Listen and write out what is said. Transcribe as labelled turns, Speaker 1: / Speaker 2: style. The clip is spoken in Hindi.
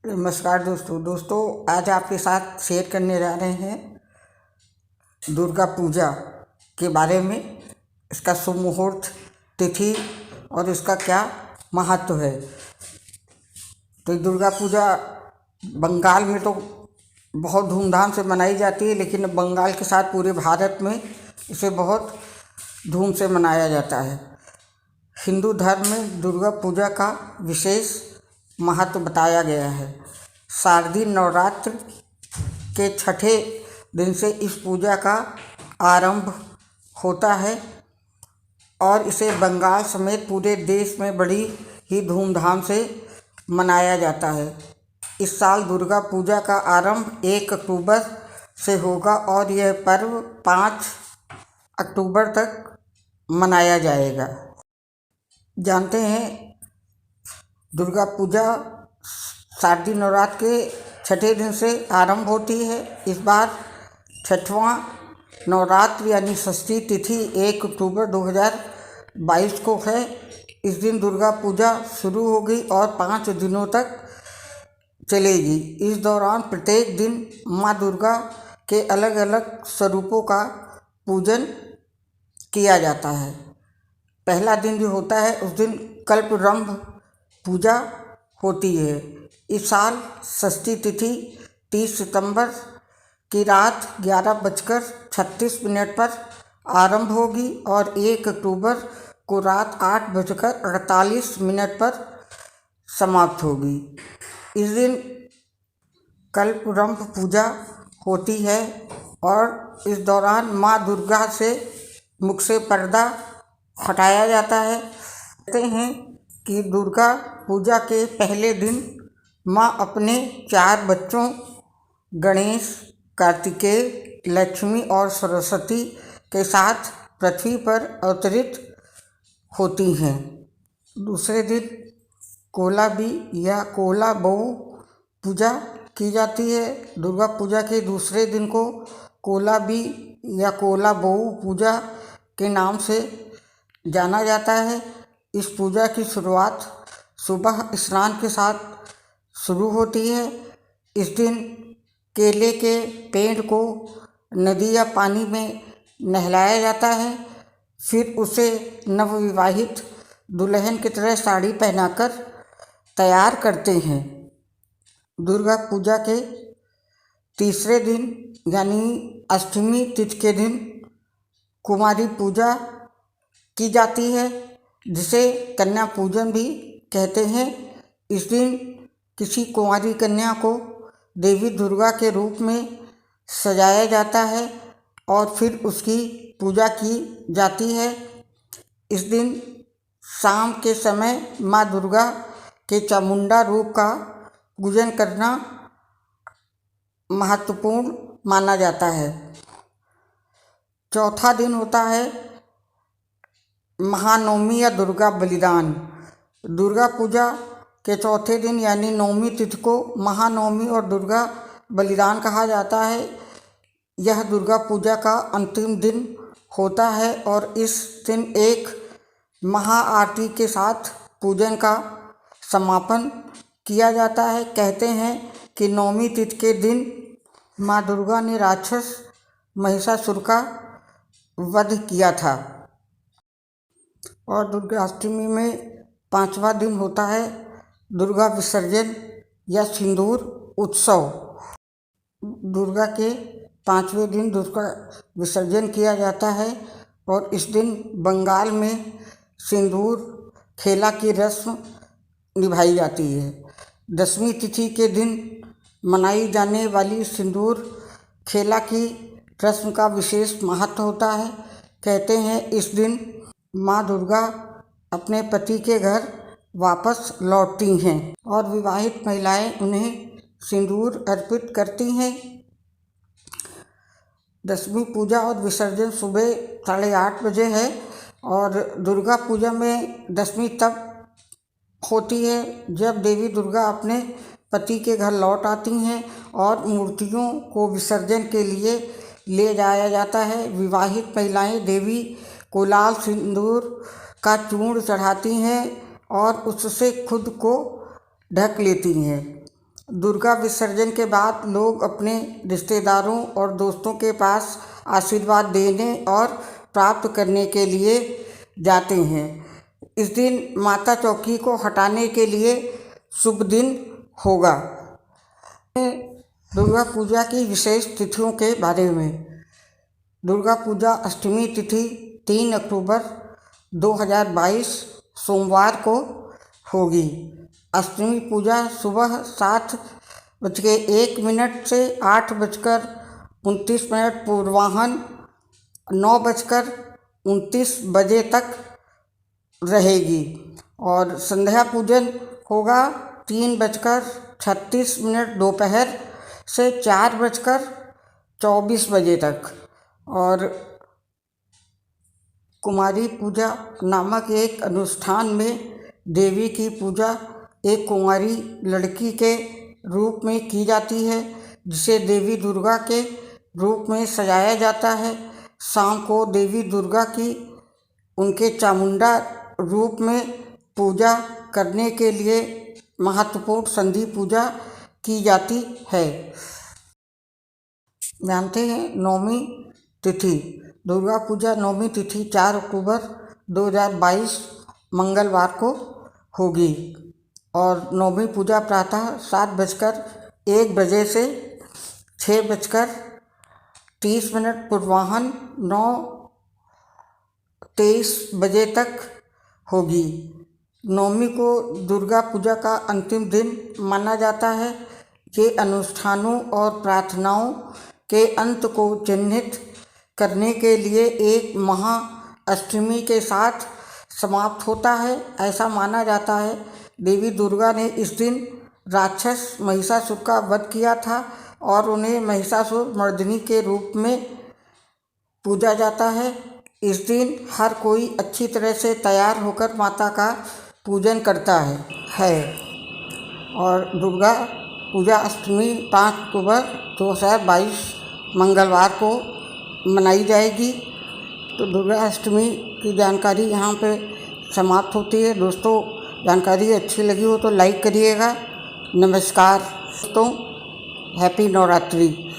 Speaker 1: नमस्कार दोस्तों, आज आपके साथ शेयर करने जा रहे हैं दुर्गा पूजा के बारे में। इसका शुभ मुहूर्त, तिथि और इसका क्या महत्व है। तो दुर्गा पूजा बंगाल में तो बहुत धूमधाम से मनाई जाती है, लेकिन बंगाल के साथ पूरे भारत में इसे बहुत धूम से मनाया जाता है। हिंदू धर्म में दुर्गा पूजा का विशेष महत्व बताया गया है। शारदीय नवरात्र के छठे दिन से इस पूजा का आरंभ होता है और इसे बंगाल समेत पूरे देश में बड़ी ही धूमधाम से मनाया जाता है। इस साल दुर्गा पूजा का आरंभ 1 अक्टूबर से होगा और यह पर्व 5 अक्टूबर तक मनाया जाएगा। जानते हैं, दुर्गा पूजा शारदीय नवरात्र के छठे दिन से आरंभ होती है। इस बार छठवां नवरात्र यानी षष्ठी तिथि 1 अक्टूबर 2022 को है। इस दिन दुर्गा पूजा शुरू होगी और 5 दिनों तक चलेगी। इस दौरान प्रत्येक दिन माँ दुर्गा के अलग अलग स्वरूपों का पूजन किया जाता है। पहला दिन जो होता है उस दिन कल्पवृंभ पूजा होती है। इस साल षष्ठी तिथि 30 सितंबर की रात 11:36 पर आरंभ होगी और 1 अक्टूबर को रात 8:48 पर समाप्त होगी। इस दिन कल्पवृंभ पूजा होती है और इस दौरान माँ दुर्गा से मुख से पर्दा हटाया जाता है। कहते हैं कि दुर्गा पूजा के पहले दिन माँ अपने 4 बच्चों गणेश, कार्तिकेय, लक्ष्मी और सरस्वती के साथ पृथ्वी पर अवतरित होती हैं। दूसरे दिन कोलाबी या कोला बहू पूजा की जाती है। दुर्गा पूजा के दूसरे दिन को कोलाबी या कोला बहू पूजा के नाम से जाना जाता है। इस पूजा की शुरुआत सुबह स्नान के साथ शुरू होती है। इस दिन केले के पेड़ को नदी या पानी में नहलाया जाता है। फिर उसे नवविवाहित दुल्हन की तरह साड़ी पहनाकर तैयार करते हैं। दुर्गा पूजा के तीसरे दिन यानी अष्टमी तिथि के दिन कुमारी पूजा की जाती है, जिसे कन्या पूजन भी कहते हैं। इस दिन किसी कुंवारी कन्या को देवी दुर्गा के रूप में सजाया जाता है और फिर उसकी पूजा की जाती है। इस दिन शाम के समय माँ दुर्गा के चामुंडा रूप का पूजन करना महत्वपूर्ण माना जाता है। चौथा दिन होता है महानवमी या दुर्गा बलिदान। दुर्गा पूजा के चौथे दिन यानी नवमी तिथि को महानवमी और दुर्गा बलिदान कहा जाता है। यह दुर्गा पूजा का अंतिम दिन होता है और इस दिन एक महाआरती के साथ पूजन का समापन किया जाता है। कहते हैं कि नवमी तिथि के दिन माँ दुर्गा ने राक्षस महिषासुर का वध किया था। और दुर्गाष्टमी में 5वां दिन होता है दुर्गा विसर्जन या सिंदूर उत्सव। दुर्गा के 5वें दिन दुर्गा विसर्जन किया जाता है और इस दिन बंगाल में सिंदूर खेला की रस्म निभाई जाती है। 10वीं तिथि के दिन मनाई जाने वाली सिंदूर खेला की रस्म का विशेष महत्व होता है। कहते हैं इस दिन माँ दुर्गा अपने पति के घर वापस लौटती हैं और विवाहित महिलाएं उन्हें सिंदूर अर्पित करती हैं। 10वीं पूजा और विसर्जन सुबह 8:30 बजे है और दुर्गा पूजा में 10वीं तब होती है जब देवी दुर्गा अपने पति के घर लौट आती हैं और मूर्तियों को विसर्जन के लिए ले जाया जाता है। विवाहित महिलाएं देवी को लाल सिंदूर का चूर्ण चढ़ाती हैं और उससे खुद को ढक लेती हैं। दुर्गा विसर्जन के बाद लोग अपने रिश्तेदारों और दोस्तों के पास आशीर्वाद देने और प्राप्त करने के लिए जाते हैं। इस दिन माता चौकी को हटाने के लिए शुभ दिन होगा। दुर्गा पूजा की विशेष तिथियों के बारे में। दुर्गा पूजा अष्टमी तिथि 3 अक्टूबर 2022 सोमवार को होगी। अष्टमी पूजा सुबह 7:01 से 8:29 पूर्वाह्न 9:29 तक रहेगी और संध्या पूजन होगा 3:36 दोपहर से 4:24 तक। और कुमारी पूजा नामक एक अनुष्ठान में देवी की पूजा एक कुंवारी लड़की के रूप में की जाती है, जिसे देवी दुर्गा के रूप में सजाया जाता है। शाम को देवी दुर्गा की उनके चामुंडा रूप में पूजा करने के लिए महत्वपूर्ण संधि पूजा की जाती है। जानते हैं नवमी तिथि। दुर्गा पूजा नवमी तिथि 4 अक्टूबर 2022 मंगलवार को होगी और नवमी पूजा प्रातः 7:01 से 6:30 पूर्वाह्न 9:23 तक होगी। नवमी को दुर्गा पूजा का अंतिम दिन माना जाता है। ये अनुष्ठानों और प्रार्थनाओं के अंत को चिन्हित करने के लिए एक महा अष्टमी के साथ समाप्त होता है। ऐसा माना जाता है देवी दुर्गा ने इस दिन राक्षस महिषासुर का वध किया था और उन्हें महिषासुर मर्दिनी के रूप में पूजा जाता है। इस दिन हर कोई अच्छी तरह से तैयार होकर माता का पूजन करता है। और दुर्गा पूजा अष्टमी 5 अक्टूबर 2022 मंगलवार को मनाई जाएगी। तो दुर्गा अष्टमी की जानकारी यहाँ पे समाप्त होती है। दोस्तों, जानकारी अच्छी लगी हो तो लाइक करिएगा। नमस्कार दोस्तों, हैप्पी नवरात्रि।